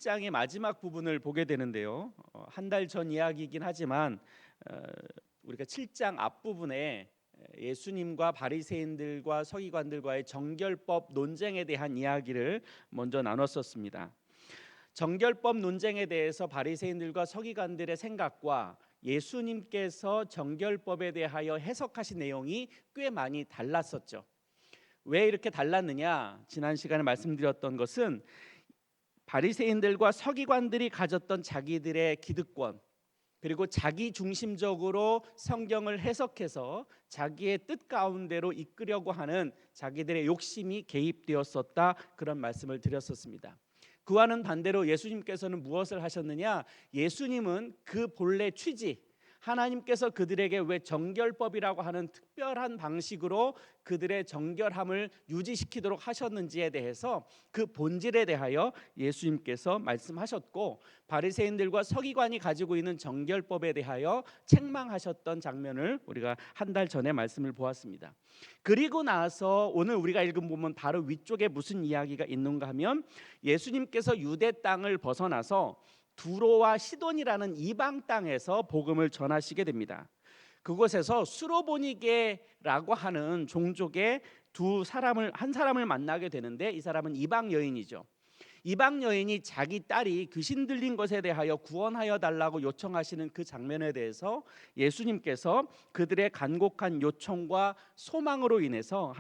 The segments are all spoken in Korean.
7장의 마지막 부분을 보게 되는데요. 한 달 전 이야기이긴 하지만 우리가 7장 앞부분에 예수님과 바리새인들과 서기관들과의 정결법 논쟁에 대한 이야기를 먼저 나눴었습니다. 정결법 논쟁에 대해서 바리새인들과 서기관들의 생각과 예수님께서 정결법에 대하여 해석하신 내용이 꽤 많이 달랐었죠. 왜 이렇게 달랐느냐? 지난 시간에 말씀드렸던 것은 바리새인들과 서기관들이 가졌던 자기들의 기득권, 그리고 자기 중심적으로 성경을 해석해서 자기의 뜻 가운데로 이끌려고 하는 자기들의 욕심이 개입되었었다, 그런 말씀을 드렸었습니다. 그와는 반대로 예수님께서는 무엇을 하셨느냐? 예수님은 그 본래 취지, 하나님께서 그들에게 왜 정결법이라고 하는 특별한 방식으로 그들의 정결함을 유지시키도록 하셨는지에 대해서 그 본질에 대하여 예수님께서 말씀하셨고, 바리새인들과 서기관이 가지고 있는 정결법에 대하여 책망하셨던 장면을 우리가 한 달 전에 말씀을 보았습니다. 그리고 나서 오늘 우리가 읽은 부분 바로 위쪽에 무슨 이야기가 있는가 하면, 예수님께서 유대 땅을 벗어나서 두로와 시돈이라는 이방 땅에서 복음을 전하시게 됩니다. 그곳에서 수로보니게라고 하는 종족의 한 사람을 만나게 되는데, 이 사람은 이방 여인이죠. 이방 여인이 자기 딸이 귀신 들린 것에 대하여 구원하여 달라고 요청하시는 그 장면에 대해서 예수님께서 그들의 간곡한 요청과 소망으로 인해서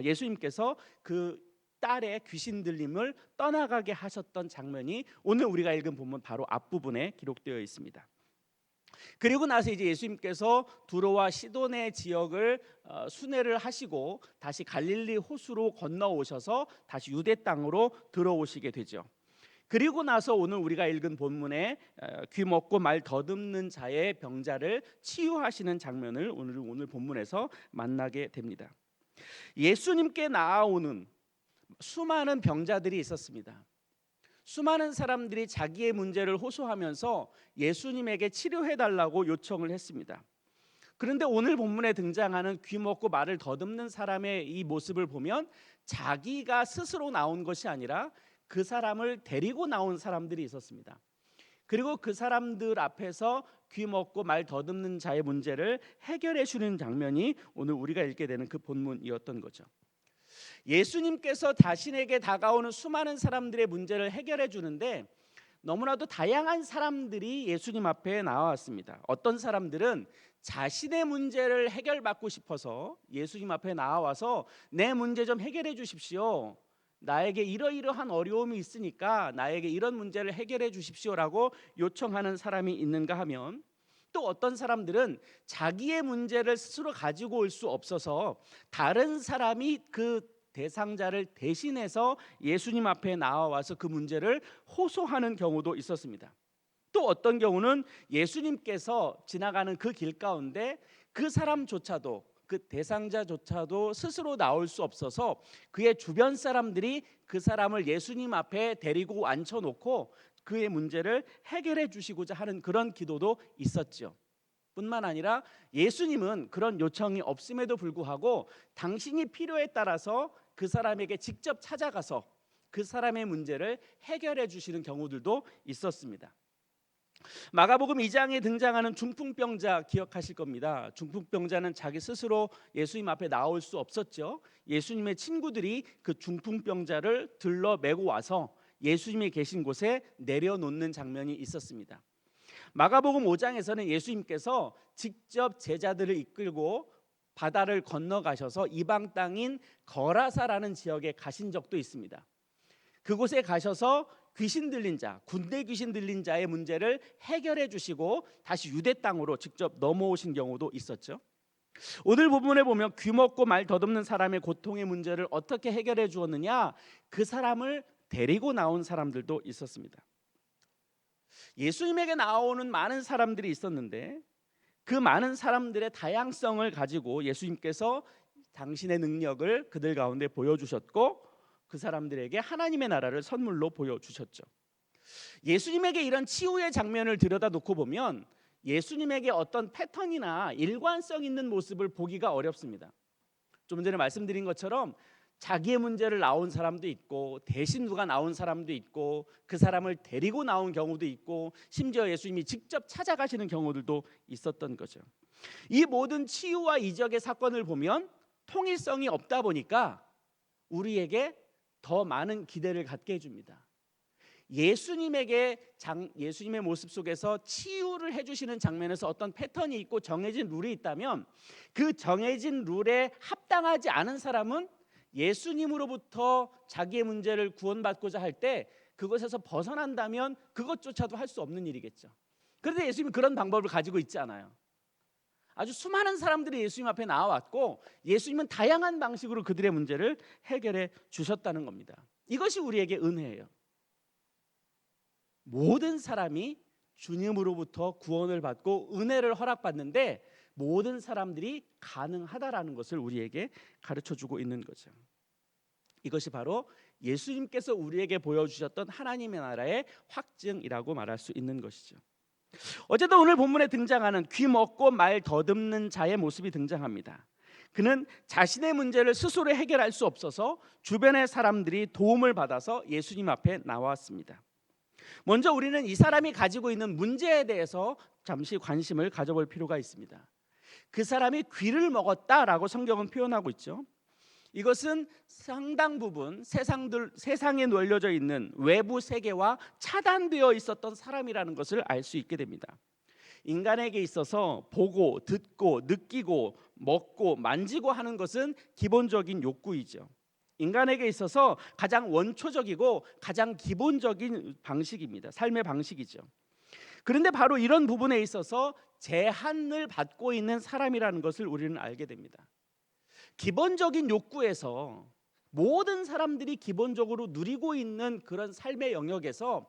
예수님께서 그 딸의 귀신 들림을 떠나가게 하셨던 장면이 오늘 우리가 읽은 본문 바로 앞부분에 기록되어 있습니다. 그리고 나서 이제 예수님께서 두로와 시돈의 지역을 순회를 하시고 다시 갈릴리 호수로 건너오셔서 다시 유대 땅으로 들어오시게 되죠. 그리고 나서 오늘 우리가 읽은 본문에 귀 먹고 말 더듬는 자의 병자를 치유하시는 장면을 오늘 본문에서 만나게 됩니다. 예수님께 나아오는 수많은 병자들이 있었습니다. 수많은 사람들이 자기의 문제를 호소하면서 예수님에게 치료해달라고 요청을 했습니다. 그런데 오늘 본문에 등장하는 귀 먹고 말을 더듬는 사람의 이 모습을 보면 자기가 스스로 나온 것이 아니라 그 사람을 데리고 나온 사람들이 있었습니다. 그리고 그 사람들 앞에서 귀 먹고 말 더듬는 자의 문제를 해결해 주는 장면이 오늘 우리가 읽게 되는 그 본문이었던 거죠. 예수님께서 자신에게 다가오는 수많은 사람들의 문제를 해결해 주는데, 너무나도 다양한 사람들이 예수님 앞에 나왔습니다. 어떤 사람들은 자신의 문제를 해결받고 싶어서 예수님 앞에 나와서 내 문제 좀 해결해 주십시오, 나에게 이러이러한 어려움이 있으니까 나에게 이런 문제를 해결해 주십시오라고 요청하는 사람이 있는가 하면, 또 어떤 사람들은 자기의 문제를 스스로 가지고 올 수 없어서 다른 사람이 그 대상자를 대신해서 예수님 앞에 나와서 그 문제를 호소하는 경우도 있었습니다. 또 어떤 경우는 예수님께서 지나가는 그 길 가운데 그 사람조차도, 그 대상자조차도 스스로 나올 수 없어서 그의 주변 사람들이 그 사람을 예수님 앞에 데리고 앉혀놓고 그의 문제를 해결해 주시고자 하는 그런 기도도 있었죠. 뿐만 아니라 예수님은 그런 요청이 없음에도 불구하고 당신이 필요에 따라서 그 사람에게 직접 찾아가서 그 사람의 문제를 해결해 주시는 경우들도 있었습니다. 마가복음 2장에 등장하는 중풍병자 기억하실 겁니다. 중풍병자는 자기 스스로 예수님 앞에 나올 수 없었죠. 예수님의 친구들이 그 중풍병자를 들러 메고 와서 예수님이 계신 곳에 내려놓는 장면이 있었습니다. 마가복음 5장에서는 예수님께서 직접 제자들을 이끌고 바다를 건너가셔서 이방 땅인 거라사라는 지역에 가신 적도 있습니다. 그곳에 가셔서 귀신 들린 자, 군대 귀신 들린 자의 문제를 해결해 주시고 다시 유대 땅으로 직접 넘어오신 경우도 있었죠. 오늘 본문에 보면 귀 먹고 말 더듬는 사람의 고통의 문제를 어떻게 해결해 주었느냐, 그 사람을 데리고 나온 사람들도 있었습니다. 예수님에게 나오는 많은 사람들이 있었는데 그 많은 사람들의 다양성을 가지고 예수님께서 당신의 능력을 그들 가운데 보여주셨고 그 사람들에게 하나님의 나라를 선물로 보여주셨죠. 예수님에게 이런 치유의 장면을 들여다놓고 보면 예수님에게 어떤 패턴이나 일관성 있는 모습을 보기가 어렵습니다. 좀 전에 말씀드린 것처럼 자기의 문제를 나온 사람도 있고 대신 누가 나온 사람도 있고 그 사람을 데리고 나온 경우도 있고 심지어 예수님이 직접 찾아가시는 경우들도 있었던 거죠. 이 모든 치유와 이적의 사건을 보면 통일성이 없다 보니까 우리에게 더 많은 기대를 갖게 해줍니다. 예수님의 모습 속에서 치유를 해주시는 장면에서 어떤 패턴이 있고 정해진 룰이 있다면 그 정해진 룰에 합당하지 않은 사람은 예수님으로부터 자기의 문제를 구원받고자 할 때 그것에서 벗어난다면 그것조차도 할 수 없는 일이겠죠. 그런데 예수님은 그런 방법을 가지고 있지 않아요. 아주 수많은 사람들이 예수님 앞에 나와왔고 예수님은 다양한 방식으로 그들의 문제를 해결해 주셨다는 겁니다. 이것이 우리에게 은혜예요. 모든 사람이 주님으로부터 구원을 받고 은혜를 허락받는데 모든 사람들이 가능하다라는 것을 우리에게 가르쳐주고 있는 거죠. 이것이 바로 예수님께서 우리에게 보여주셨던 하나님의 나라의 확증이라고 말할 수 있는 것이죠. 어쨌든 오늘 본문에 등장하는 귀 먹고 말 더듬는 자의 모습이 등장합니다. 그는 자신의 문제를 스스로 해결할 수 없어서 주변의 사람들이 도움을 받아서 예수님 앞에 나왔습니다. 먼저 우리는 이 사람이 가지고 있는 문제에 대해서 잠시 관심을 가져볼 필요가 있습니다. 그 사람이 귀를 먹었다라고 성경은 표현하고 있죠. 이것은 상당 부분 세상에 널려져 있는 외부 세계와 차단되어 있었던 사람이라는 것을 알 수 있게 됩니다. 인간에게 있어서 보고, 듣고, 느끼고, 먹고, 만지고 하는 것은 기본적인 욕구이죠. 인간에게 있어서 가장 원초적이고 가장 기본적인 방식입니다. 삶의 방식이죠. 그런데 바로 이런 부분에 있어서 제한을 받고 있는 사람이라는 것을 우리는 알게 됩니다. 기본적인 욕구에서 모든 사람들이 기본적으로 누리고 있는 그런 삶의 영역에서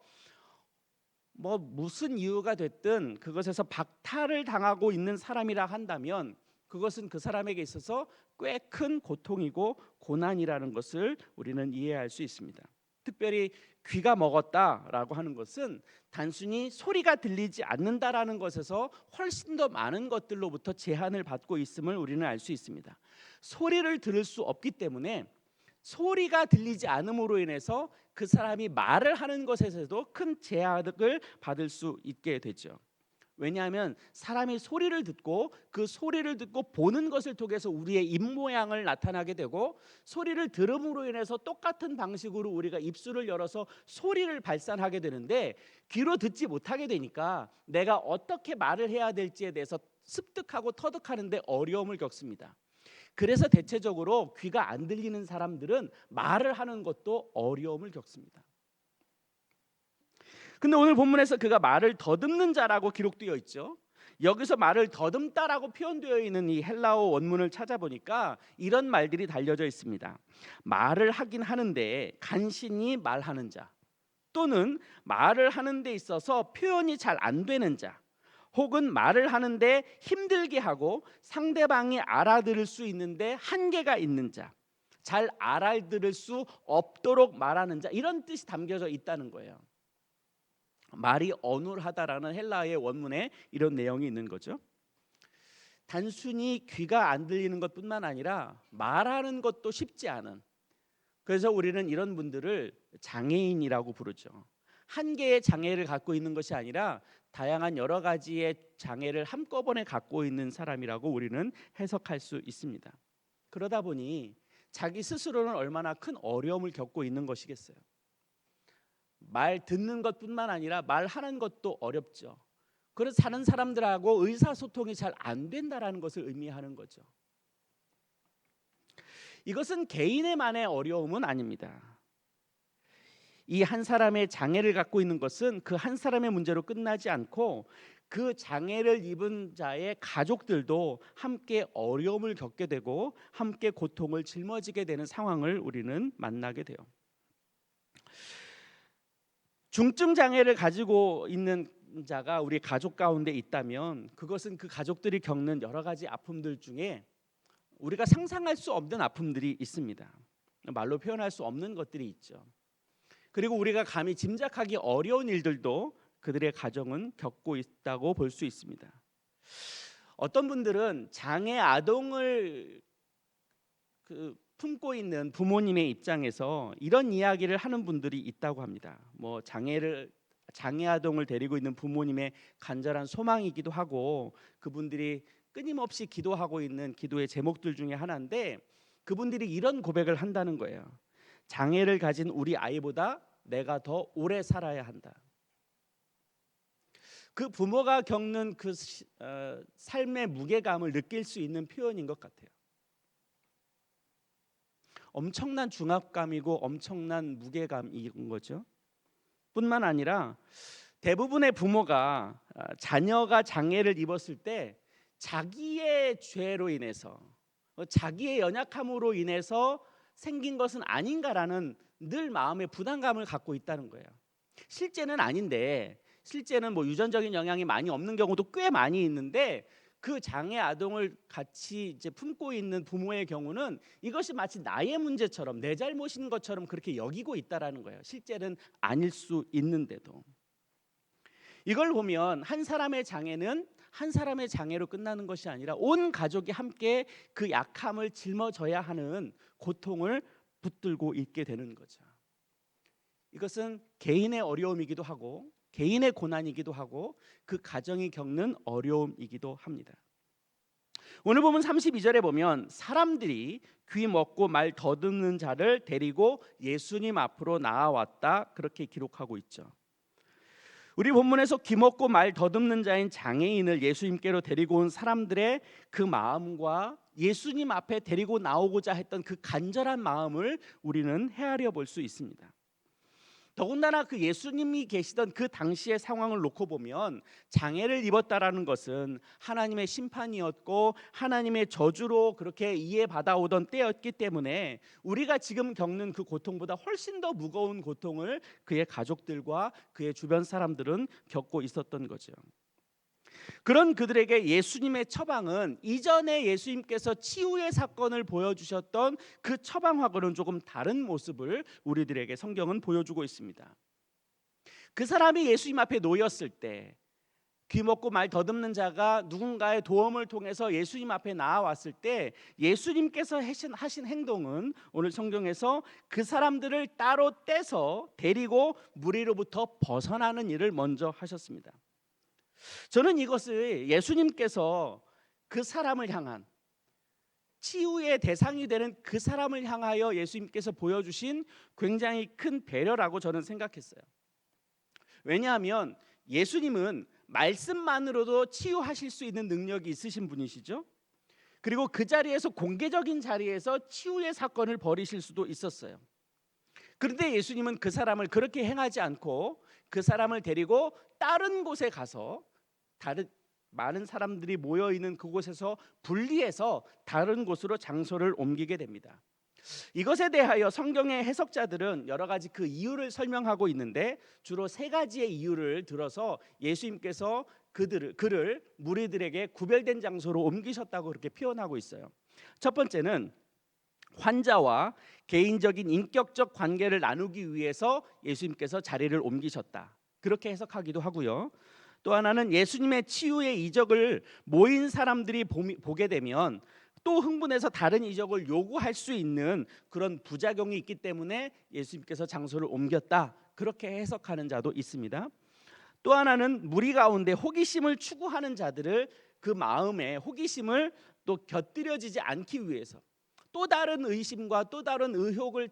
무슨 이유가 됐든 그것에서 박탈을 당하고 있는 사람이라 한다면 그것은 그 사람에게 있어서 꽤 큰 고통이고 고난이라는 것을 우리는 이해할 수 있습니다. 특별히 귀가 먹었다라고 하는 것은 단순히 소리가 들리지 않는다라는 것에서 훨씬 더 많은 것들로부터 제한을 받고 있음을 우리는 알 수 있습니다. 소리를 들을 수 없기 때문에 소리가 들리지 않음으로 인해서 그 사람이 말을 하는 것에서도 큰 제약을 받을 수 있게 되죠. 왜냐하면 사람이 소리를 듣고 그 소리를 듣고 보는 것을 통해서 우리의 입모양을 나타나게 되고 소리를 들음으로 인해서 똑같은 방식으로 우리가 입술을 열어서 소리를 발산하게 되는데 귀로 듣지 못하게 되니까 내가 어떻게 말을 해야 될지에 대해서 습득하고 터득하는데 어려움을 겪습니다. 그래서 대체적으로 귀가 안 들리는 사람들은 말을 하는 것도 어려움을 겪습니다. 근데 오늘 본문에서 그가 말을 더듬는 자라고 기록되어 있죠. 여기서 말을 더듬다라고 표현되어 있는 이 헬라어 원문을 찾아보니까 이런 말들이 달려져 있습니다. 말을 하긴 하는데 간신히 말하는 자, 또는 말을 하는 데 있어서 표현이 잘 안 되는 자, 혹은 말을 하는데 힘들게 하고 상대방이 알아들을 수 있는데 한계가 있는 자, 잘 알아들을 수 없도록 말하는 자, 이런 뜻이 담겨져 있다는 거예요. 말이 어눌하다라는 헬라어의 원문에 이런 내용이 있는 거죠. 단순히 귀가 안 들리는 것뿐만 아니라 말하는 것도 쉽지 않은, 그래서 우리는 이런 분들을 장애인이라고 부르죠. 한 개의 장애를 갖고 있는 것이 아니라 다양한 여러 가지의 장애를 한꺼번에 갖고 있는 사람이라고 우리는 해석할 수 있습니다. 그러다 보니 자기 스스로는 얼마나 큰 어려움을 겪고 있는 것이겠어요. 말 듣는 것뿐만 아니라 말하는 것도 어렵죠. 그래서 다른 사람들하고 의사소통이 잘 안 된다라는 것을 의미하는 거죠. 이것은 개인의만의 어려움은 아닙니다. 이 한 사람의 장애를 갖고 있는 것은 그 한 사람의 문제로 끝나지 않고 그 장애를 입은 자의 가족들도 함께 어려움을 겪게 되고 함께 고통을 짊어지게 되는 상황을 우리는 만나게 돼요. 중증 장애를 가지고 있는 자가 우리 가족 가운데 있다면 그것은 그 가족들이 겪는 여러 가지 아픔들 중에 우리가 상상할 수 없는 아픔들이 있습니다. 말로 표현할 수 없는 것들이 있죠. 그리고 우리가 감히 짐작하기 어려운 일들도 그들의 가정은 겪고 있다고 볼 수 있습니다. 어떤 분들은 장애 아동을 품고 있는 부모님의 입장에서 이런 이야기를 하는 분들이 있다고 합니다. 뭐 장애 아동을 데리고 있는 부모님의 간절한 소망이기도 하고, 그분들이 끊임없이 기도하고 있는 기도의 제목들 중에 하나인데, 그분들이 이런 고백을 한다는 거예요. 장애를 가진 우리 아이보다 내가 더 오래 살아야 한다. 그 부모가 겪는 그 삶의 무게감을 느낄 수 있는 표현인 것 같아요. 엄청난 중압감이고 엄청난 무게감인 거죠. 뿐만 아니라 대부분의 부모가 자녀가 장애를 입었을 때 자기의 죄로 인해서, 자기의 연약함으로 인해서 생긴 것은 아닌가라는 늘 마음의 부담감을 갖고 있다는 거예요. 실제는 아닌데, 실제는 뭐 유전적인 영향이 많이 없는 경우도 꽤 많이 있는데, 그 장애 아동을 같이 이제 품고 있는 부모의 경우는 이것이 마치 나의 문제처럼, 내 잘못인 것처럼 그렇게 여기고 있다라는 거예요. 실제는 아닐 수 있는데도. 이걸 보면 한 사람의 장애는 한 사람의 장애로 끝나는 것이 아니라 온 가족이 함께 그 약함을 짊어져야 하는 고통을 붙들고 있게 되는 거죠. 이것은 개인의 어려움이기도 하고, 개인의 고난이기도 하고, 그 가정이 겪는 어려움이기도 합니다. 오늘 보면 32절에 보면 사람들이 귀 먹고 말 더듬는 자를 데리고 예수님 앞으로 나아왔다, 그렇게 기록하고 있죠. 우리 본문에서 귀 먹고 말 더듬는 자인 장애인을 예수님께로 데리고 온 사람들의 그 마음과 예수님 앞에 데리고 나오고자 했던 그 간절한 마음을 우리는 헤아려 볼 수 있습니다. 더군다나 그 예수님이 계시던 그 당시의 상황을 놓고 보면 장애를 입었다라는 것은 하나님의 심판이었고 하나님의 저주로 그렇게 이해받아오던 때였기 때문에 우리가 지금 겪는 그 고통보다 훨씬 더 무거운 고통을 그의 가족들과 그의 주변 사람들은 겪고 있었던 거죠. 그런 그들에게 예수님의 처방은 이전에 예수님께서 치유의 사건을 보여주셨던 그 처방하고는 조금 다른 모습을 우리들에게 성경은 보여주고 있습니다. 그 사람이 예수님 앞에 놓였을 때, 귀 먹고 말 더듬는 자가 누군가의 도움을 통해서 예수님 앞에 나아왔을 때 예수님께서 하신 행동은 오늘 성경에서 그 사람들을 따로 떼서 데리고 무리로부터 벗어나는 일을 먼저 하셨습니다. 저는 이것을 예수님께서 그 사람을 향한, 치유의 대상이 되는 그 사람을 향하여 예수님께서 보여주신 굉장히 큰 배려라고 저는 생각했어요. 왜냐하면 예수님은 말씀만으로도 치유하실 수 있는 능력이 있으신 분이시죠. 그리고 그 자리에서, 공개적인 자리에서 치유의 사건을 벌이실 수도 있었어요. 그런데 예수님은 그 사람을 그렇게 행하지 않고 그 사람을 데리고 다른 곳에 가서 다른 많은 사람들이 모여 있는 그곳에서 분리해서 다른 곳으로 장소를 옮기게 됩니다. 이것에 대하여 성경의 해석자들은 여러 가지 그 이유를 설명하고 있는데 주로 세 가지의 이유를 들어서 예수님께서 그를 무리들에게 구별된 장소로 옮기셨다고 그렇게 표현하고 있어요. 첫 번째는 환자와 개인적인 인격적 관계를 나누기 위해서 예수님께서 자리를 옮기셨다, 그렇게 해석하기도 하고요. 또 하나는 예수님의 치유의 이적을 모인 사람들이 보게 되면 또 흥분해서 다른 이적을 요구할 수 있는 그런 부작용이 있기 때문에 예수님께서 장소를 옮겼다, 그렇게 해석하는 자도 있습니다. 또 하나는 무리 가운데 호기심을 추구하는 자들을, 그 마음에 호기심을 또 곁들여지지 않기 위해서, 또 다른 의심과 또 다른 의혹을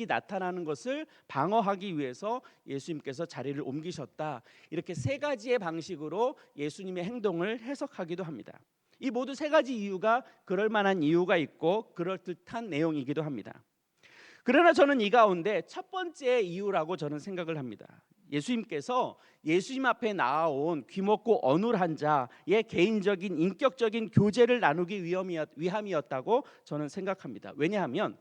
나타나는 것을 방어하기 위해서 예수님께서 자리를 옮기셨다, 이렇게 세 가지의 방식으로 예수님의 행동을 해석하기도 합니다. 이 모두 세 가지 이유가 그럴 만한 이유가 있고 그럴듯한 내용이기도 합니다. 그러나 저는 이 가운데 첫 번째 이유라고 저는 생각을 합니다. 예수님께서 예수님 앞에 나아온 귀먹고 어눌한 자의 개인적인 인격적인 교제를 나누기 위함이었다고 저는 생각합니다. 왜냐하면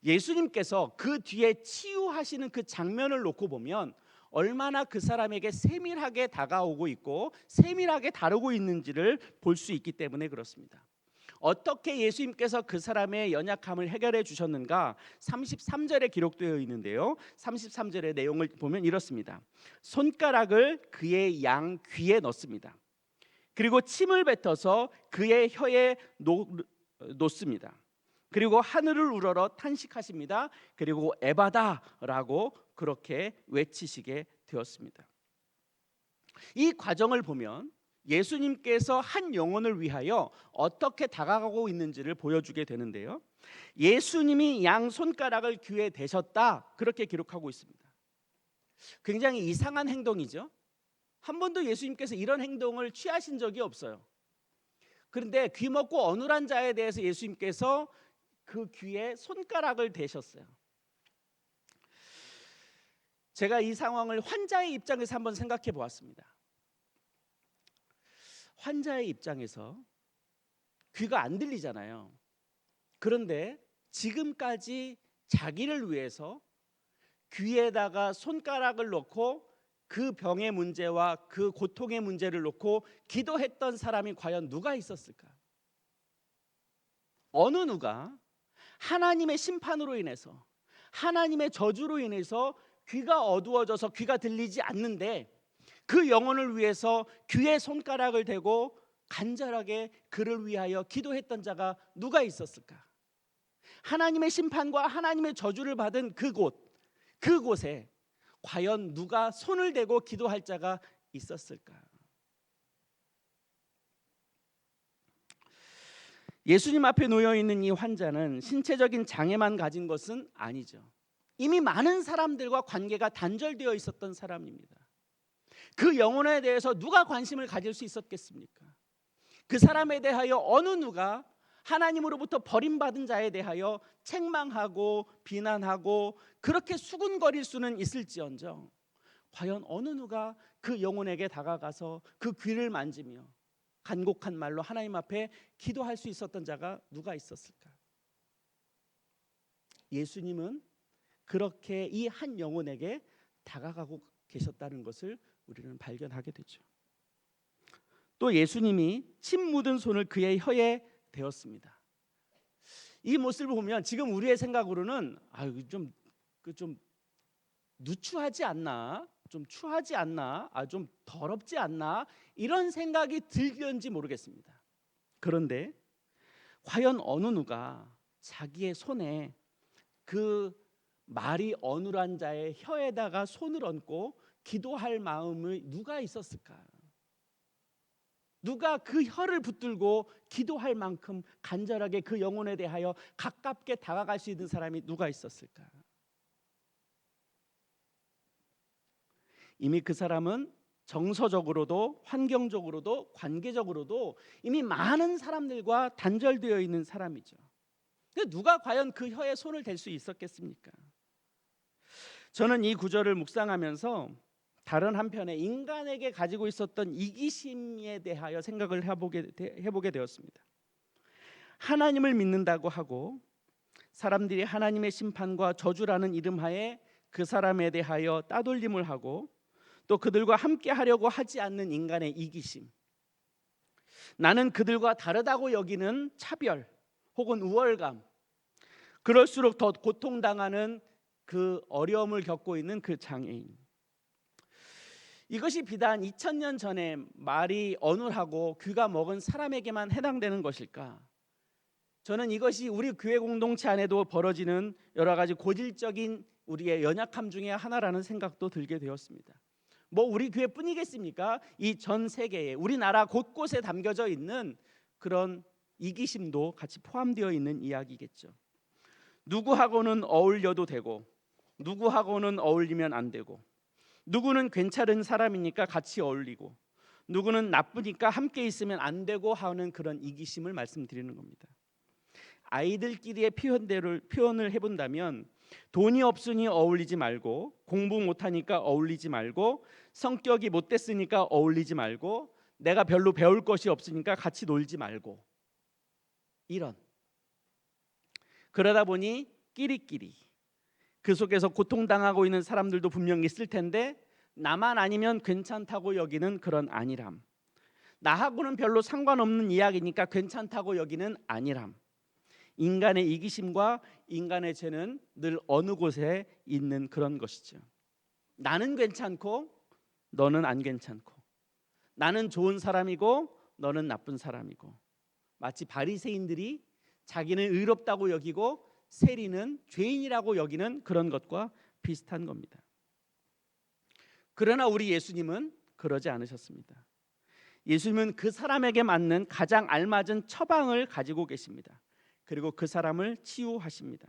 예수님께서 그 뒤에 치유하시는 그 장면을 놓고 보면 얼마나 그 사람에게 세밀하게 다가오고 있고 세밀하게 다루고 있는지를 볼 수 있기 때문에 그렇습니다. 어떻게 예수님께서 그 사람의 연약함을 해결해 주셨는가 33절에 기록되어 있는데요. 33절의 내용을 보면 이렇습니다. 손가락을 그의 양 귀에 넣습니다. 그리고 침을 뱉어서 그의 혀에 놓습니다. 그리고 하늘을 우러러 탄식하십니다. 그리고 에바다라고 그렇게 외치시게 되었습니다. 이 과정을 보면 예수님께서 한 영혼을 위하여 어떻게 다가가고 있는지를 보여주게 되는데요. 예수님이 양 손가락을 귀에 대셨다 그렇게 기록하고 있습니다. 굉장히 이상한 행동이죠. 한 번도 예수님께서 이런 행동을 취하신 적이 없어요. 그런데 귀 먹고 어눌한 자에 대해서 예수님께서 그 귀에 손가락을 대셨어요. 제가 이 상황을 환자의 입장에서 한번 생각해 보았습니다. 환자의 입장에서 귀가 안 들리잖아요. 그런데 지금까지 자기를 위해서 귀에다가 손가락을 놓고 그 병의 문제와 그 고통의 문제를 놓고 기도했던 사람이 과연 누가 있었을까? 어느 누가 하나님의 심판으로 인해서, 하나님의 저주로 인해서 귀가 어두워져서 귀가 들리지 않는데 그 영혼을 위해서 귀에 손가락을 대고 간절하게 그를 위하여 기도했던 자가 누가 있었을까? 하나님의 심판과 하나님의 저주를 받은 그곳에 과연 누가 손을 대고 기도할 자가 있었을까? 예수님 앞에 놓여 있는 이 환자는 신체적인 장애만 가진 것은 아니죠. 이미 많은 사람들과 관계가 단절되어 있었던 사람입니다. 그 영혼에 대해서 누가 관심을 가질 수 있었겠습니까? 그 사람에 대하여 어느 누가 하나님으로부터 버림받은 자에 대하여 책망하고 비난하고 그렇게 수군거릴 수는 있을지언정 과연 어느 누가 그 영혼에게 다가가서 그 귀를 만지며 간곡한 말로 하나님 앞에 기도할 수 있었던 자가 누가 있었을까? 예수님은 그렇게 이 한 영혼에게 다가가고 계셨다는 것을 우리는 발견하게 되죠. 또 예수님이 침 묻은 손을 그의 혀에 대었습니다. 이 모습을 보면 지금 우리의 생각으로는 좀 누추하지 않나, 좀 추하지 않나, 좀 더럽지 않나 이런 생각이 들는지 모르겠습니다. 그런데 과연 어느 누가 자기의 손에 그 말이 어눌한 자의 혀에다가 손을 얹고 기도할 마음이 누가 있었을까? 누가 그 혀를 붙들고 기도할 만큼 간절하게 그 영혼에 대하여 가깝게 다가갈 수 있는 사람이 누가 있었을까? 이미 그 사람은 정서적으로도 환경적으로도 관계적으로도 이미 많은 사람들과 단절되어 있는 사람이죠. 근데 누가 과연 그 혀에 손을 댈 수 있었겠습니까? 저는 이 구절을 묵상하면서 다른 한편에 인간에게 가지고 있었던 이기심에 대하여 생각을 해보게 되었습니다. 하나님을 믿는다고 하고 사람들이 하나님의 심판과 저주라는 이름하에 그 사람에 대하여 따돌림을 하고 또 그들과 함께 하려고 하지 않는 인간의 이기심, 나는 그들과 다르다고 여기는 차별 혹은 우월감, 그럴수록 더 고통당하는 그 어려움을 겪고 있는 그 장애인, 이것이 비단 2000년 전에 말이 어눌하고 귀가 먹은 사람에게만 해당되는 것일까? 저는 이것이 우리 교회 공동체 안에도 벌어지는 여러 가지 고질적인 우리의 연약함 중에 하나라는 생각도 들게 되었습니다. 뭐 우리 교회뿐이겠습니까? 이 전 세계에 우리나라 곳곳에 담겨져 있는 그런 이기심도 같이 포함되어 있는 이야기겠죠. 누구하고는 어울려도 되고 누구하고는 어울리면 안 되고, 누구는 괜찮은 사람이니까 같이 어울리고 누구는 나쁘니까 함께 있으면 안 되고 하는 그런 이기심을 말씀드리는 겁니다. 아이들끼리의 표현을 해본다면 돈이 없으니 어울리지 말고, 공부 못하니까 어울리지 말고, 성격이 못됐으니까 어울리지 말고, 내가 별로 배울 것이 없으니까 같이 놀지 말고, 이런. 그러다 보니 끼리끼리 그 속에서 고통당하고 있는 사람들도 분명히 있을 텐데 나만 아니면 괜찮다고 여기는 그런 안일함, 나하고는 별로 상관없는 이야기니까 괜찮다고 여기는 안일함, 인간의 이기심과 인간의 죄는 늘 어느 곳에 있는 그런 것이죠. 나는 괜찮고 너는 안 괜찮고, 나는 좋은 사람이고 너는 나쁜 사람이고, 마치 바리새인들이 자기는 의롭다고 여기고 세리는 죄인이라고 여기는 그런 것과 비슷한 겁니다. 그러나 우리 예수님은 그러지 않으셨습니다. 예수님은 그 사람에게 맞는 가장 알맞은 처방을 가지고 계십니다. 그리고 그 사람을 치유하십니다.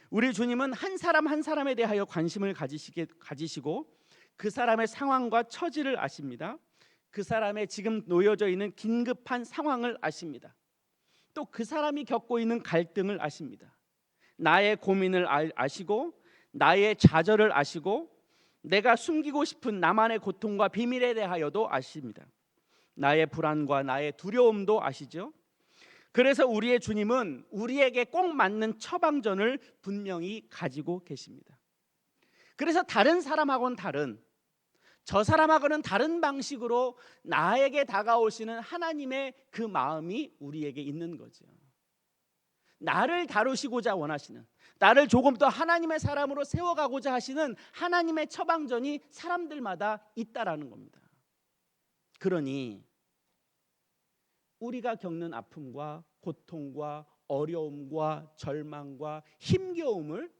우리 주님은 한 사람 한 사람에 대하여 관심을 가지시고 그 사람의 상황과 처지를 아십니다. 그 사람의 지금 놓여져 있는 긴급한 상황을 아십니다. 또 그 사람이 겪고 있는 갈등을 아십니다. 나의 고민을 아시고 나의 좌절을 아시고 내가 숨기고 싶은 나만의 고통과 비밀에 대하여도 아십니다. 나의 불안과 나의 두려움도 아시죠? 그래서 우리의 주님은 우리에게 꼭 맞는 처방전을 분명히 가지고 계십니다. 그래서 다른 사람하고는 다른, 저 사람하고는 다른 방식으로 나에게 다가오시는 하나님의 그 마음이 우리에게 있는 거죠. 나를 다루시고자 원하시는, 나를 조금 더 하나님의 사람으로 세워가고자 하시는 하나님의 처방전이 사람들마다 있다라는 겁니다. 그러니 우리가 겪는 아픔과 고통과 어려움과 절망과 힘겨움을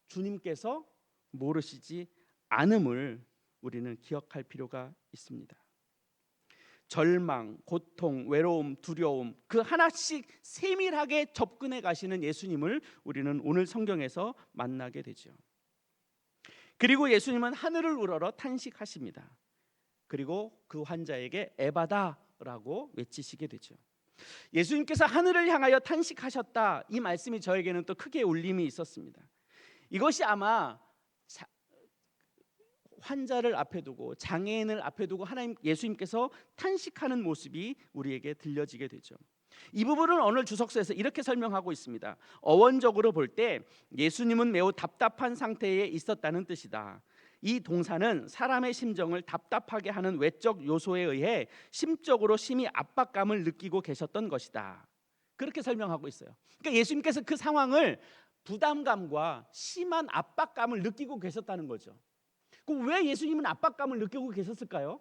주님께서 모르시지 않음을 우리는 기억할 필요가 있습니다. 절망, 고통, 외로움, 두려움 그 하나씩 세밀하게 접근해 가시는 예수님을 우리는 오늘 성경에서 만나게 되죠. 그리고 예수님은 하늘을 우러러 탄식하십니다. 그리고 그 환자에게 에바다라고 외치시게 되죠. 예수님께서 하늘을 향하여 탄식하셨다, 이 말씀이 저에게는 또 크게 울림이 있었습니다. 이것이 아마 환자를 앞에 두고 장애인을 앞에 두고 예수님께서 탄식하는 모습이 우리에게 들려지게 되죠. 이 부분은 오늘 주석서에서 이렇게 설명하고 있습니다. 어원적으로 볼 때 예수님은 매우 답답한 상태에 있었다는 뜻이다. 이 동사는 사람의 심정을 답답하게 하는 외적 요소에 의해 심적으로 심히 압박감을 느끼고 계셨던 것이다. 그렇게 설명하고 있어요. 그러니까 예수님께서 그 상황을 부담감과 심한 압박감을 느끼고 계셨다는 거죠. 그럼 왜 예수님은 압박감을 느끼고 계셨을까요?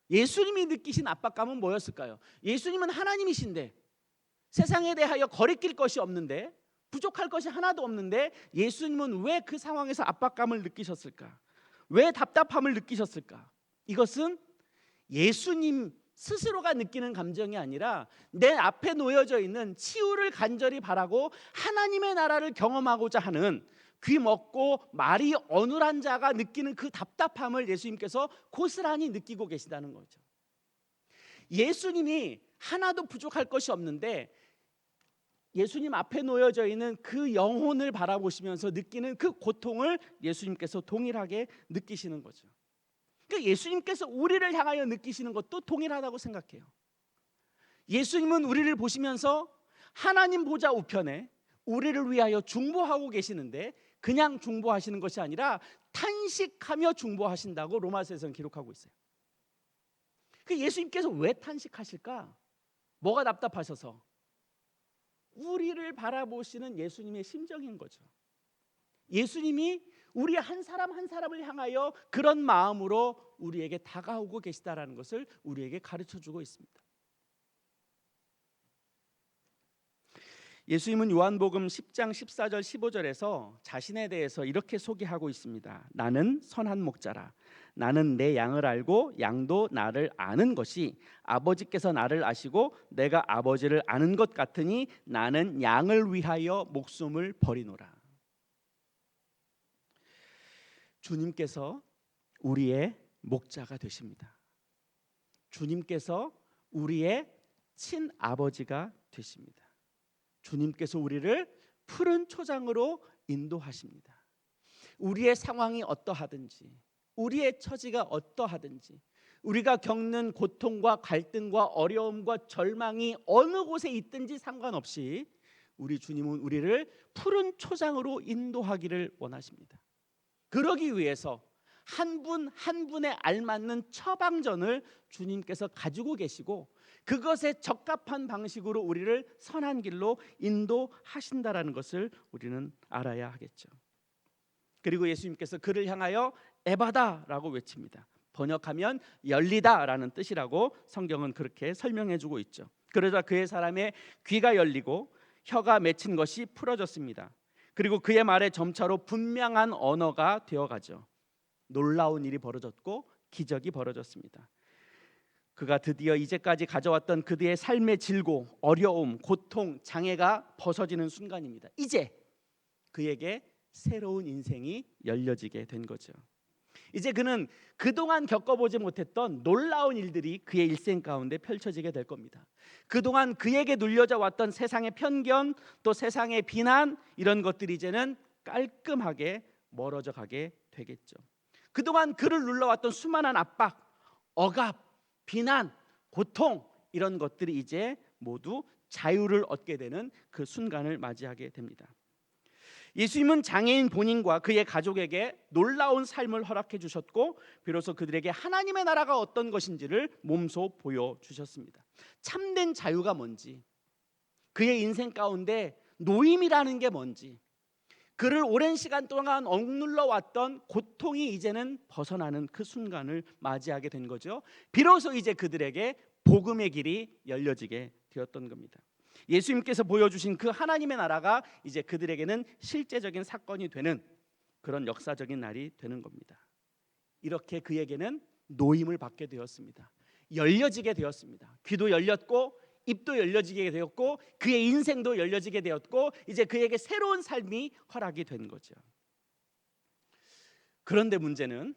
예수님이 느끼신 압박감은 뭐였을까요? 예수님은 하나님이신데 세상에 대하여 거리낄 것이 없는데 부족할 것이 하나도 없는데 예수님은 왜 그 상황에서 압박감을 느끼셨을까? 왜 답답함을 느끼셨을까? 이것은 예수님 스스로가 느끼는 감정이 아니라 내 앞에 놓여져 있는 치유를 간절히 바라고 하나님의 나라를 경험하고자 하는 귀먹고 말이 어눌한 자가 느끼는 그 답답함을 예수님께서 고스란히 느끼고 계시다는 거죠. 예수님이 하나도 부족할 것이 없는데 예수님 앞에 놓여져 있는 그 영혼을 바라보시면서 느끼는 그 고통을 예수님께서 동일하게 느끼시는 거죠. 그러니까 예수님께서 우리를 향하여 느끼시는 것도 동일하다고 생각해요. 예수님은 우리를 보시면서 하나님 보좌 우편에 우리를 위하여 중보하고 계시는데 그냥 중보하시는 것이 아니라 탄식하며 중보하신다고 로마서에서는 기록하고 있어요. 그 예수님께서 왜 탄식하실까? 뭐가 답답하셔서? 우리를 바라보시는 예수님의 심정인 거죠. 예수님이 우리 한 사람 한 사람을 향하여 그런 마음으로 우리에게 다가오고 계시다라는 것을 우리에게 가르쳐주고 있습니다. 예수님은 요한복음 10장 14절 15절에서 자신에 대해서 이렇게 소개하고 있습니다. 나는 선한 목자라. 나는 내 양을 알고 양도 나를 아는 것이 아버지께서 나를 아시고 내가 아버지를 아는 것 같으니 나는 양을 위하여 목숨을 버리노라. 주님께서 우리의 목자가 되십니다. 주님께서 우리의 친아버지가 되십니다. 주님께서 우리를 푸른 초장으로 인도하십니다. 우리의 상황이 어떠하든지 우리의 처지가 어떠하든지 우리가 겪는 고통과 갈등과 어려움과 절망이 어느 곳에 있든지 상관없이 우리 주님은 우리를 푸른 초장으로 인도하기를 원하십니다. 그러기 위해서 한 분 한 분에 알맞는 처방전을 주님께서 가지고 계시고 그것에 적합한 방식으로 우리를 선한 길로 인도하신다라는 것을 우리는 알아야 하겠죠. 그리고 예수님께서 그를 향하여 에바다라고 외칩니다. 번역하면 열리다라는 뜻이라고 성경은 그렇게 설명해주고 있죠. 그러자 그의 사람의 귀가 열리고 혀가 맺힌 것이 풀어졌습니다. 그리고 그의 말에 점차로 분명한 언어가 되어가죠. 놀라운 일이 벌어졌고 기적이 벌어졌습니다. 그가 드디어 이제까지 가져왔던 그들의 삶의 질고, 어려움, 고통, 장애가 벗어지는 순간입니다. 이제 그에게 새로운 인생이 열려지게 된 거죠. 이제 그는 그동안 겪어보지 못했던 놀라운 일들이 그의 일생 가운데 펼쳐지게 될 겁니다. 그동안 그에게 눌려져 왔던 세상의 편견, 또 세상의 비난, 이런 것들이 이제는 깔끔하게 멀어져 가게 되겠죠. 그동안 그를 눌러왔던 수많은 압박, 억압, 비난, 고통, 이런 것들이 이제 모두 자유를 얻게 되는 그 순간을 맞이하게 됩니다. 예수님은 장애인 본인과 그의 가족에게 놀라운 삶을 허락해 주셨고, 비로소 그들에게 하나님의 나라가 어떤 것인지를 몸소 보여주셨습니다. 참된 자유가 뭔지, 그의 인생 가운데 노임이라는 게 뭔지, 그를 오랜 시간 동안 억눌러 왔던 고통이 이제는 벗어나는 그 순간을 맞이하게 된 거죠. 비로소 이제 그들에게 복음의 길이 열려지게 되었던 겁니다. 예수님께서 보여주신 그 하나님의 나라가 이제 그들에게는 실제적인 사건이 되는 그런 역사적인 날이 되는 겁니다. 이렇게 그에게는 노임을 받게 되었습니다. 열려지게 되었습니다. 귀도 열렸고 입도 열려지게 되었고 그의 인생도 열려지게 되었고 이제 그에게 새로운 삶이 허락이 된 거죠. 그런데 문제는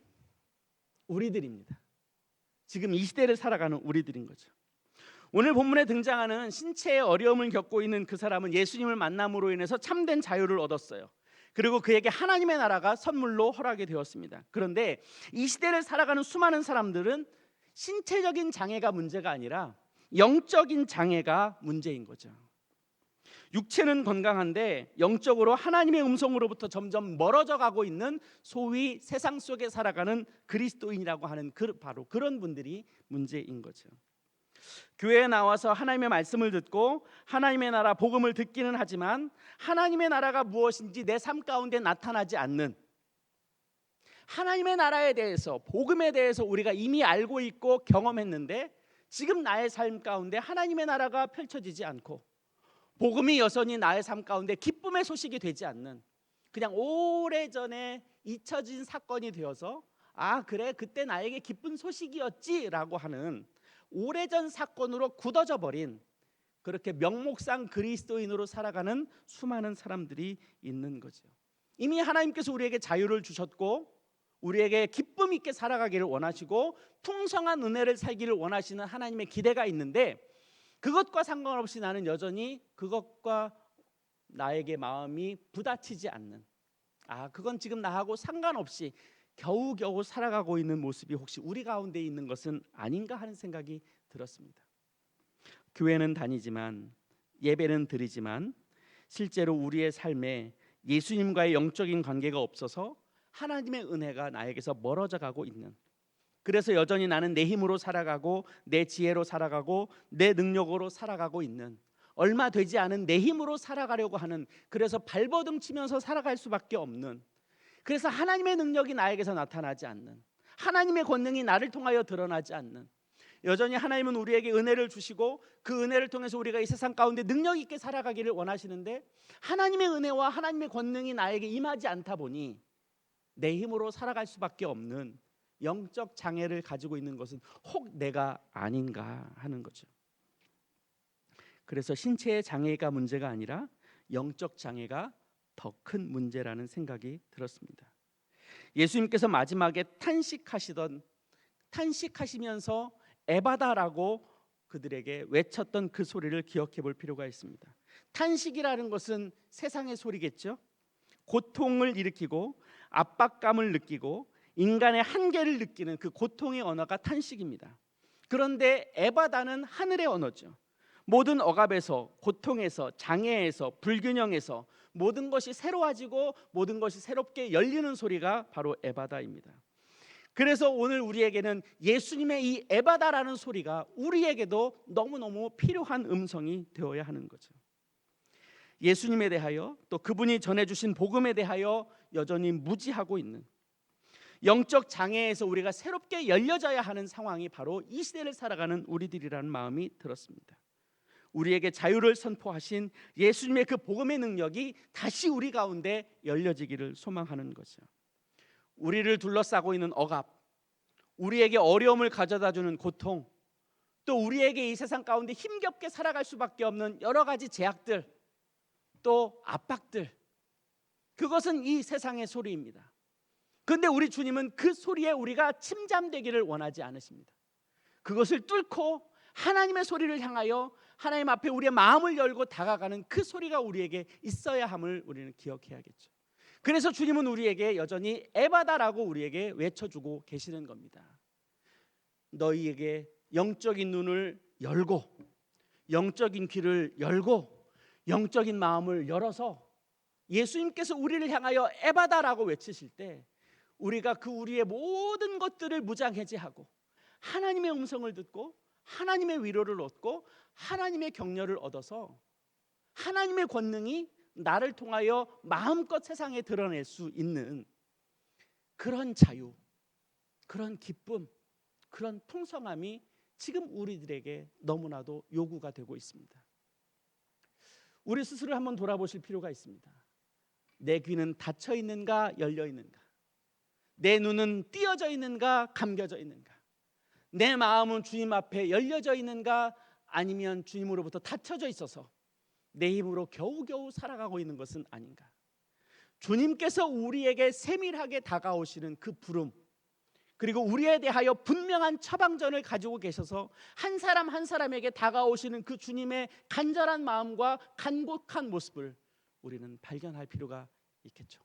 우리들입니다. 지금 이 시대를 살아가는 우리들인 거죠. 오늘 본문에 등장하는 신체의 어려움을 겪고 있는 그 사람은 예수님을 만남으로 인해서 참된 자유를 얻었어요. 그리고 그에게 하나님의 나라가 선물로 허락이 되었습니다. 그런데 이 시대를 살아가는 수많은 사람들은 신체적인 장애가 문제가 아니라 영적인 장애가 문제인 거죠. 육체는 건강한데 영적으로 하나님의 음성으로부터 점점 멀어져 가고 있는 소위 세상 속에 살아가는 그리스도인이라고 하는 바로 그런 분들이 문제인 거죠. 교회에 나와서 하나님의 말씀을 듣고 하나님의 나라 복음을 듣기는 하지만 하나님의 나라가 무엇인지 내 삶 가운데 나타나지 않는, 하나님의 나라에 대해서, 복음에 대해서 우리가 이미 알고 있고 경험했는데 지금 나의 삶 가운데 하나님의 나라가 펼쳐지지 않고 복음이 여전히 나의 삶 가운데 기쁨의 소식이 되지 않는, 그냥 오래전에 잊혀진 사건이 되어서 아 그래 그때 나에게 기쁜 소식이었지라고 하는 오래전 사건으로 굳어져 버린, 그렇게 명목상 그리스도인으로 살아가는 수많은 사람들이 있는 거죠. 이미 하나님께서 우리에게 자유를 주셨고 우리에게 기쁨 있게 살아가기를 원하시고 풍성한 은혜를 살기를 원하시는 하나님의 기대가 있는데 그것과 상관없이 나는 여전히 그것과 나에게 마음이 부딪히지 않는, 아 그건 지금 나하고 상관없이 겨우겨우 살아가고 있는 모습이 혹시 우리 가운데 있는 것은 아닌가 하는 생각이 들었습니다. 교회는 다니지만 예배는 드리지만 실제로 우리의 삶에 예수님과의 영적인 관계가 없어서 하나님의 은혜가 나에게서 멀어져 가고 있는, 그래서 여전히 나는 내 힘으로 살아가고 내 지혜로 살아가고 내 능력으로 살아가고 있는, 얼마 되지 않은 내 힘으로 살아가려고 하는, 그래서 발버둥 치면서 살아갈 수밖에 없는, 그래서 하나님의 능력이 나에게서 나타나지 않는, 하나님의 권능이 나를 통하여 드러나지 않는, 여전히 하나님은 우리에게 은혜를 주시고 그 은혜를 통해서 우리가 이 세상 가운데 능력 있게 살아가기를 원하시는데 하나님의 은혜와 하나님의 권능이 나에게 임하지 않다 보니 내 힘으로 살아갈 수밖에 없는 영적 장애를 가지고 있는 것은 혹 내가 아닌가 하는 거죠. 그래서 신체의 장애가 문제가 아니라 영적 장애가 더 큰 문제라는 생각이 들었습니다. 예수님께서 마지막에 탄식하시면서 에바다라고 그들에게 외쳤던 그 소리를 기억해 볼 필요가 있습니다. 탄식이라는 것은 세상의 소리겠죠. 고통을 일으키고 압박감을 느끼고 인간의 한계를 느끼는 그 고통의 언어가 탄식입니다. 그런데 에바다는 하늘의 언어죠. 모든 억압에서, 고통에서, 장애에서, 불균형에서 모든 것이 새로워지고 모든 것이 새롭게 열리는 소리가 바로 에바다입니다. 그래서 오늘 우리에게는 예수님의 이 에바다라는 소리가 우리에게도 너무너무 필요한 음성이 되어야 하는 거죠. 예수님에 대하여 또 그분이 전해주신 복음에 대하여 여전히 무지하고 있는, 영적 장애에서 우리가 새롭게 열려져야 하는 상황이 바로 이 시대를 살아가는 우리들이라는 마음이 들었습니다. 우리에게 자유를 선포하신 예수님의 그 복음의 능력이 다시 우리 가운데 열려지기를 소망하는 거죠. 우리를 둘러싸고 있는 억압, 우리에게 어려움을 가져다주는 고통, 또 우리에게 이 세상 가운데 힘겹게 살아갈 수밖에 없는 여러 가지 제약들, 또 압박들, 그것은 이 세상의 소리입니다. 그런데 우리 주님은 그 소리에 우리가 침잠되기를 원하지 않으십니다. 그것을 뚫고 하나님의 소리를 향하여 하나님 앞에 우리의 마음을 열고 다가가는 그 소리가 우리에게 있어야 함을 우리는 기억해야겠죠. 그래서 주님은 우리에게 여전히 에바다라고 우리에게 외쳐주고 계시는 겁니다. 너희에게 영적인 눈을 열고, 영적인 귀를 열고, 영적인 마음을 열어서 예수님께서 우리를 향하여 에바다라고 외치실 때 우리가 그 우리의 모든 것들을 무장해제하고 하나님의 음성을 듣고 하나님의 위로를 얻고 하나님의 격려를 얻어서 하나님의 권능이 나를 통하여 마음껏 세상에 드러낼 수 있는 그런 자유, 그런 기쁨, 그런 풍성함이 지금 우리들에게 너무나도 요구가 되고 있습니다. 우리 스스로 한번 돌아보실 필요가 있습니다. 내 귀는 닫혀 있는가 열려 있는가? 내 눈은 띄어져 있는가 감겨져 있는가? 내 마음은 주님 앞에 열려져 있는가 아니면 주님으로부터 닫혀져 있어서 내 힘으로 겨우겨우 살아가고 있는 것은 아닌가? 주님께서 우리에게 세밀하게 다가오시는 그 부름, 그리고 우리에 대하여 분명한 처방전을 가지고 계셔서 한 사람 한 사람에게 다가오시는 그 주님의 간절한 마음과 간곡한 모습을 우리는 발견할 필요가 있겠죠.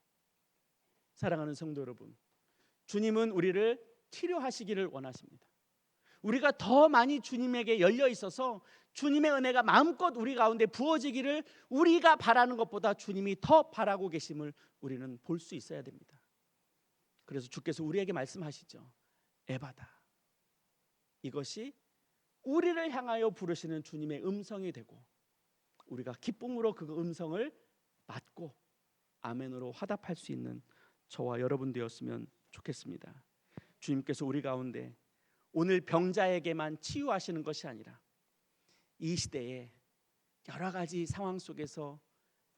사랑하는 성도 여러분, 주님은 우리를 치료하시기를 원하십니다. 우리가 더 많이 주님에게 열려 있어서 주님의 은혜가 마음껏 우리 가운데 부어지기를 우리가 바라는 것보다 주님이 더 바라고 계심을 우리는 볼 수 있어야 됩니다. 그래서 주께서 우리에게 말씀하시죠. 에바다. 이것이 우리를 향하여 부르시는 주님의 음성이 되고 우리가 기쁨으로 그 음성을 받고 아멘으로 화답할 수 있는 저와 여러분 되었으면 좋겠습니다. 주님께서 우리 가운데 오늘 병자에게만 치유하시는 것이 아니라 이 시대에 여러 가지 상황 속에서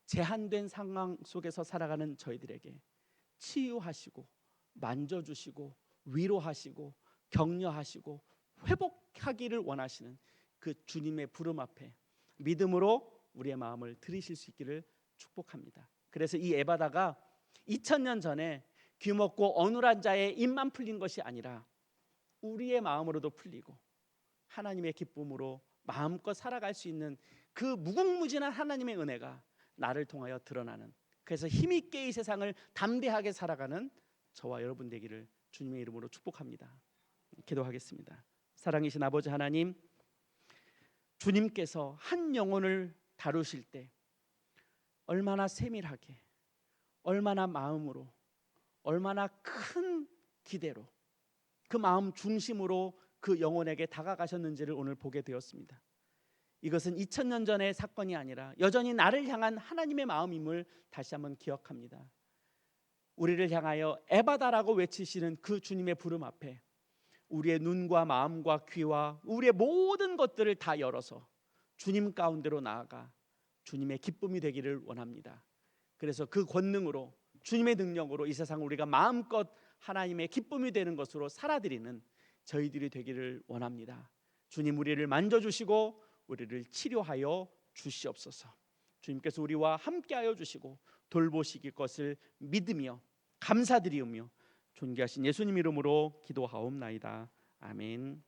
제한된 상황 속에서 살아가는 저희들에게 치유하시고 만져주시고 위로하시고 격려하시고 회복하기를 원하시는 그 주님의 부름 앞에 믿음으로 우리의 마음을 들이실 수 있기를 축복합니다. 그래서 이 에바다가 2000년 전에 귀먹고 어눌한 자의 입만 풀린 것이 아니라 우리의 마음으로도 풀리고 하나님의 기쁨으로 마음껏 살아갈 수 있는 그 무궁무진한 하나님의 은혜가 나를 통하여 드러나는, 그래서 힘있게 이 세상을 담대하게 살아가는 저와 여러분 되기를 주님의 이름으로 축복합니다. 기도하겠습니다. 사랑이신 아버지 하나님, 주님께서 한 영혼을 다루실 때 얼마나 세밀하게, 얼마나 마음으로, 얼마나 큰 기대로, 그 마음 중심으로 그 영혼에게 다가가셨는지를 오늘 보게 되었습니다. 이것은 2000년 전의 사건이 아니라 여전히 나를 향한 하나님의 마음임을 다시 한번 기억합니다. 우리를 향하여 에바다라고 외치시는 그 주님의 부름 앞에 우리의 눈과 마음과 귀와 우리의 모든 것들을 다 열어서 주님 가운데로 나아가 주님의 기쁨이 되기를 원합니다. 그래서 그 권능으로, 주님의 능력으로 이 세상 우리가 마음껏 하나님의 기쁨이 되는 것으로 살아드리는 저희들이 되기를 원합니다. 주님, 우리를 만져주시고 우리를 치료하여 주시옵소서. 주님께서 우리와 함께하여 주시고 돌보시길 것을 믿으며 감사드리오며 존귀하신 예수님 이름으로 기도하옵나이다. 아멘.